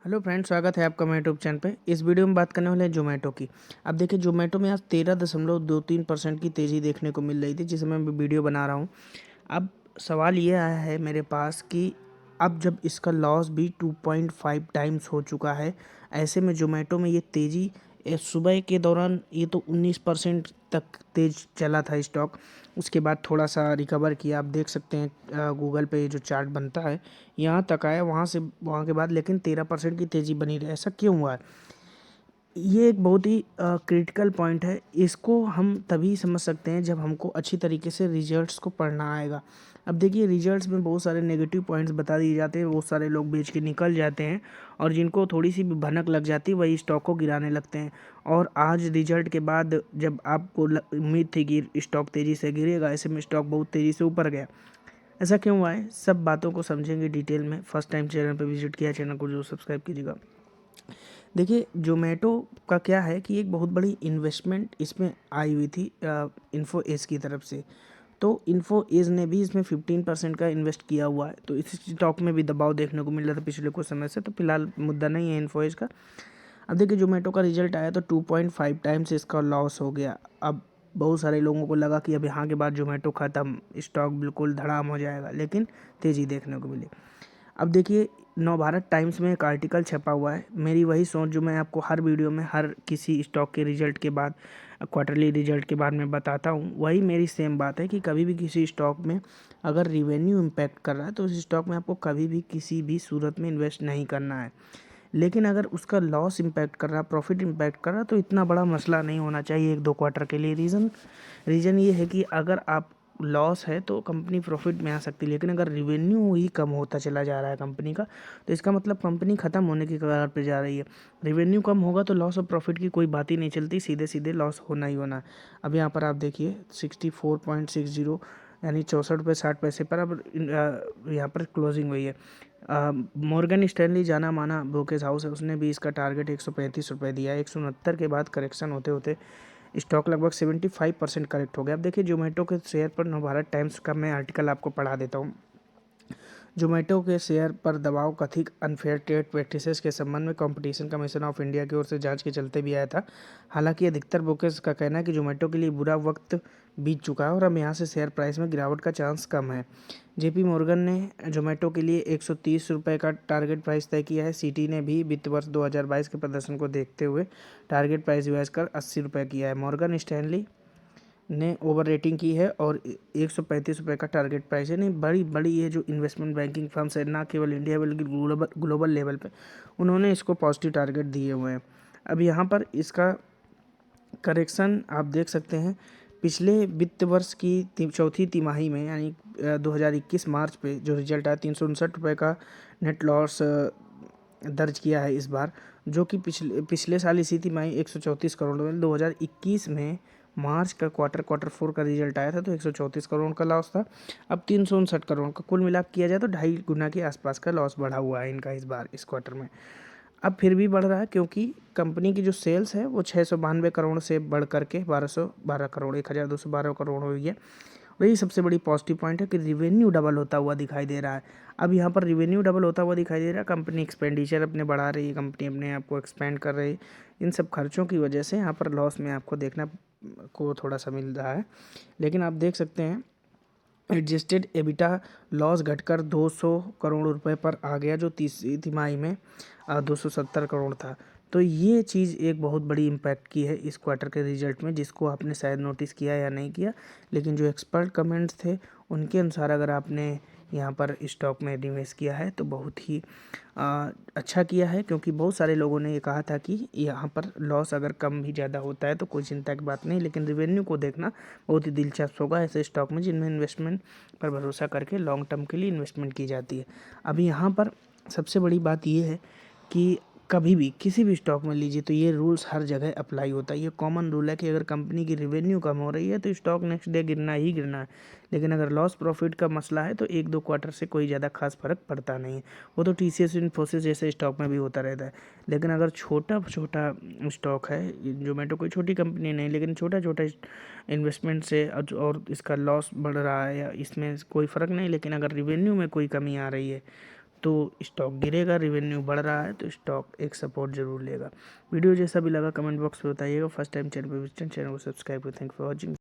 Hello friends, स्वागत है आपका मेरे यूट्यूब चैनल पे। इस वीडियो में बात करने वाले हैं जोमेटो की। अब देखिए, जोमेटो में आज 13.23% की तेज़ी देखने को मिल रही थी, जिसे मैं वीडियो बना रहा हूँ। अब सवाल ये आया है मेरे पास कि अब जब इसका लॉस भी 2.5 टाइम्स हो चुका है, ऐसे में जोमेटो में ये तेज़ी सुबह के दौरान ये तो 19% तक तेज़ चला था स्टॉक। उसके बाद थोड़ा सा रिकवर किया। आप देख सकते हैं गूगल पे जो चार्ट बनता है यहाँ तक आया, वहाँ से वहाँ के बाद लेकिन 13% की तेज़ी बनी रही। ऐसा क्यों हुआ है? ये एक बहुत ही क्रिटिकल पॉइंट है। इसको हम तभी समझ सकते हैं जब हमको अच्छी तरीके से रिजल्ट्स को पढ़ना आएगा। अब देखिए, रिजल्ट्स में बहुत सारे नेगेटिव पॉइंट्स बता दिए जाते हैं, बहुत सारे लोग बेच के निकल जाते हैं और जिनको थोड़ी सी भी भनक लग जाती है वही स्टॉक को गिराने लगते हैं। और आज रिजल्ट के बाद जब आपको उम्मीद थी कि स्टॉक तेज़ी से गिरेगा, ऐसे में स्टॉक बहुत तेज़ी से ऊपर गया। ऐसा क्यों हुआ है? सब बातों को समझेंगे डिटेल में। फर्स्ट टाइम चैनल पर विजिट किया, चैनल को जो सब्सक्राइब कीजिएगा। देखिए, ज़ोमैटो का क्या है कि एक बहुत बड़ी इन्वेस्टमेंट इसमें आई हुई थी इन्फो एज की तरफ से। तो इन्फो एज ने भी इसमें 15% का इन्वेस्ट किया हुआ है, तो इस स्टॉक में भी दबाव देखने को मिल रहा था पिछले कुछ समय से। तो फिलहाल मुद्दा नहीं है इन्फो एज का। अब देखिए, ज़ोमैटो का रिजल्ट आया तो 2.5 टाइम्स इसका लॉस हो गया। अब बहुत सारे लोगों को लगा कि अब यहाँ के बाद ज़ोमैटो ख़त्म, स्टॉक बिल्कुल धड़ाम हो जाएगा, लेकिन तेज़ी देखने को मिली। अब देखिए, नवभारत टाइम्स में एक आर्टिकल छपा हुआ है। मेरी वही सोच जो मैं आपको हर वीडियो में हर किसी स्टॉक के रिजल्ट के बाद, क्वार्टरली रिजल्ट के बाद में बताता हूँ, वही मेरी सेम बात है कि कभी भी किसी स्टॉक में अगर रिवेन्यू इम्पैक्ट कर रहा है तो उस स्टॉक में आपको कभी भी किसी भी सूरत में इन्वेस्ट नहीं करना है। लेकिन अगर उसका लॉस इम्पैक्ट कर रहा, प्रॉफिट इम्पैक्ट कर रहा, तो इतना बड़ा मसला नहीं होना चाहिए एक दो क्वार्टर के लिए। रीज़न ये है कि अगर आप लॉस है तो कंपनी प्रॉफिट में आ सकती है, लेकिन अगर रिवेन्यू ही कम होता चला जा रहा है कंपनी का, तो इसका मतलब कंपनी ख़त्म होने की कगार पे जा रही है। रिवेन्यू कम होगा तो लॉस और प्रॉफिट की कोई बात ही नहीं चलती, सीधे सीधे लॉस होना ही होना है। अब यहाँ पर आप देखिए 64.60 यानी 64 रुपये 60 पैसे पर अब यहाँ पर क्लोजिंग हुई है। मॉर्गन स्टैनली जाना माना ब्रोकेज हाउस है, उसने भी इसका टारगेट 135 रुपये दिया है। 169 के बाद करेक्शन होते होते स्टॉक लगभग 75% करेक्ट हो गया। अब देखिए, जोमेटो के शेयर पर नवभारत टाइम्स का मैं आर्टिकल आपको पढ़ा देता हूँ। जोमेटो के शेयर पर दबाव कथित अनफेयर ट्रेड प्रैक्टिसेस के संबंध में कंपटीशन कमीशन ऑफ इंडिया की ओर से जांच के चलते भी आया था। हालांकि अधिकतर ब्रोकर्स का कहना है कि जोमेटो के लिए बुरा वक्त बीत चुका है और अब यहाँ से शेयर प्राइस में गिरावट का चांस कम है। जेपी मॉर्गन ने जोमेटो के लिए 130 रुपये का टारगेट प्राइस तय किया है। सिटी ने भी वित्त वर्ष 2022 के प्रदर्शन को देखते हुए टारगेट प्राइस रिवाइज कर 80 रुपये किया है। मॉर्गन स्टैनली ने ओवर रेटिंग की है और 135 रुपये का टारगेट प्राइस है। नहीं, बड़ी बड़ी ये जो इन्वेस्टमेंट बैंकिंग फर्म्स है, ना केवल इंडिया बल्कि ग्लोबल लेवल पे, उन्होंने इसको पॉजिटिव टारगेट दिए हुए हैं। अब यहाँ पर इसका करेक्शन आप देख सकते हैं। पिछले वित्त वर्ष की चौथी तिमाही में यानी 2021 मार्च पे जो रिजल्ट आया, 359 रुपये का नेट लॉस दर्ज किया है इस बार, जो कि पिछले साल इसी तिमाही 134 करोड़ में 2021 में मार्च का क्वार्टर 4 का रिजल्ट आया था तो 134 करोड़ का लॉस था। अब 359 करोड़ का कुल मिला किया जाए तो 2.5 गुना के आसपास का लॉस बढ़ा हुआ है इनका इस बार इस क्वार्टर में। अब फिर भी बढ़ रहा है क्योंकि कंपनी की जो सेल्स है वो 692 करोड़ से बढ़ करके 1212 करोड़ 1212 करोड़ हुई है। और यही सबसे बड़ी पॉजिटिव पॉइंट है कि रिवेन्यू डबल होता हुआ दिखाई दे रहा है। अब यहाँ पर रिवेन्यू डबल होता हुआ दिखाई दे रहा है, कंपनी एक्सपेंडिचर अपने बढ़ा रही है, कंपनी अपने आप को एक्सपेंड कर रही है। इन सब खर्चों की वजह से यहाँ पर लॉस में आपको देखना को थोड़ा सा मिल रहा है। लेकिन आप देख सकते हैं एडजस्टेड एबिटा लॉस घटकर 200 करोड़ रुपए पर आ गया, जो तीसरी तिमाही में 270 करोड़ था। तो ये चीज़ एक बहुत बड़ी इम्पैक्ट की है इस क्वार्टर के रिजल्ट में, जिसको आपने शायद नोटिस किया या नहीं किया। लेकिन जो एक्सपर्ट कमेंट्स थे उनके अनुसार अगर आपने यहाँ पर स्टॉक में निवेश किया है तो बहुत ही अच्छा किया है, क्योंकि बहुत सारे लोगों ने ये कहा था कि यहाँ पर लॉस अगर कम भी ज़्यादा होता है तो कोई चिंता की बात नहीं, लेकिन रिवेन्यू को देखना बहुत ही दिलचस्प होगा ऐसे स्टॉक में जिनमें इन्वेस्टमेंट पर भरोसा करके लॉन्ग टर्म के लिए इन्वेस्टमेंट की जाती है। अभी यहाँ पर सबसे बड़ी बात ये है कि कभी भी किसी भी स्टॉक में लीजिए तो ये रूल्स हर जगह अप्लाई होता है। ये कॉमन रूल है कि अगर कंपनी की रिवेन्यू कम हो रही है तो स्टॉक नेक्स्ट डे गिरना ही गिरना है। लेकिन अगर लॉस प्रॉफिट का मसला है तो एक दो क्वार्टर से कोई ज़्यादा खास फर्क पड़ता नहीं है। वो तो TCS इन्फोसिस जैसे स्टॉक में भी होता रहता है। लेकिन अगर छोटा छोटा स्टॉक है, जोमेटो कोई छोटी कंपनी नहीं, लेकिन छोटा छोटा इन्वेस्टमेंट से और इसका लॉस बढ़ रहा है या इसमें कोई फ़र्क नहीं, लेकिन अगर रिवेन्यू में कोई कमी आ रही है तो स्टॉक गिरेगा, रेवेन्यू बढ़ रहा है तो स्टॉक एक सपोर्ट जरूर लेगा। वीडियो जैसा भी लगा कमेंट बॉक्स में बताइएगा। फर्स्ट टाइम चैनल पर विजिट, चैनल को सब्सक्राइब करें। Thank for watching.